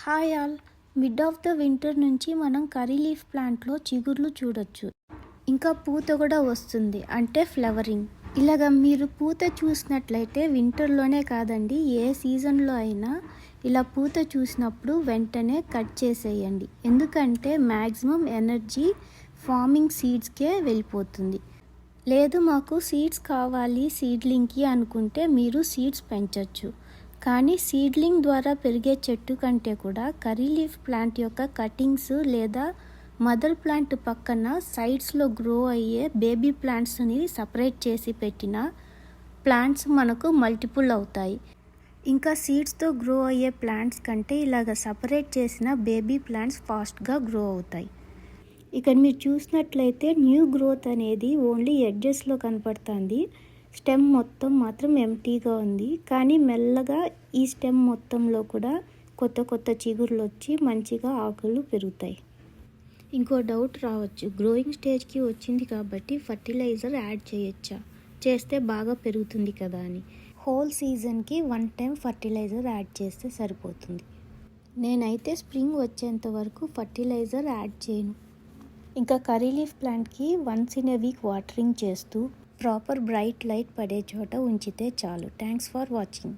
Hi all. Mid of the winter నుంచి మనం curry leaf ప్లాంట్లో చిగుర్లు చూడొచ్చు. ఇంకా పూత కూడా వస్తుంది, అంటే ఫ్లవరింగ్. ఇలాగ మీరు పూత చూసినట్లయితే వింటర్లోనే కాదండి, ఏ సీజన్లో అయినా ఇలా పూత చూసినప్పుడు వెంటనే కట్ చేసేయండి. ఎందుకంటే మ్యాక్సిమం ఎనర్జీ ఫార్మింగ్ సీడ్స్కే వెళ్ళిపోతుంది. లేదు మాకు సీడ్స్ కావాలి సీడ్లింగ్కి అనుకుంటే మీరు సీడ్స్ పెంచవచ్చు. కానీ సీడ్లింగ్ ద్వారా పెరిగే చెట్టు కంటే కూడా కర్రీ లీఫ్ ప్లాంట్ యొక్క కటింగ్స్ లేదా మదర్ ప్లాంట్ పక్కన సైడ్స్లో గ్రో అయ్యే బేబీ ప్లాంట్స్ని సపరేట్ చేసి పెట్టిన ప్లాంట్స్ మనకు మల్టిపుల్ అవుతాయి. ఇంకా సీడ్స్తో గ్రో అయ్యే ప్లాంట్స్ కంటే ఇలాగ సపరేట్ చేసిన బేబీ ప్లాంట్స్ ఫాస్ట్గా గ్రో అవుతాయి. ఇక్కడ మీరు చూసినట్లయితే న్యూ గ్రోత్ అనేది ఓన్లీ ఎడ్జెస్లో కనపడుతుంది. స్టెమ్ మొత్తం మాత్రం ఎంటీగా ఉంది. కానీ మెల్లగా ఈ స్టెమ్ మొత్తంలో కూడా కొత్త కొత్త చిగుర్లు వచ్చి మంచిగా ఆకులు పెరుగుతాయి. ఇంకో డౌట్ రావచ్చు, గ్రోయింగ్ స్టేజ్కి వచ్చింది కాబట్టి ఫర్టిలైజర్ యాడ్ చేయొచ్చా, చేస్తే బాగా పెరుగుతుంది కదా అని. హోల్ సీజన్కి 1 టైం ఫర్టిలైజర్ యాడ్ చేస్తే సరిపోతుంది. నేనైతే స్ప్రింగ్ వచ్చేంత వరకు ఫర్టిలైజర్ యాడ్ చేయను. ఇంకా కర్రీ లీఫ్ ప్లాంట్కి once in a week watering చేస్తూ ప్రాపర్ బ్రైట్ లైట్ పడే చోట ఉంచితే చాలు. Thanks for watching.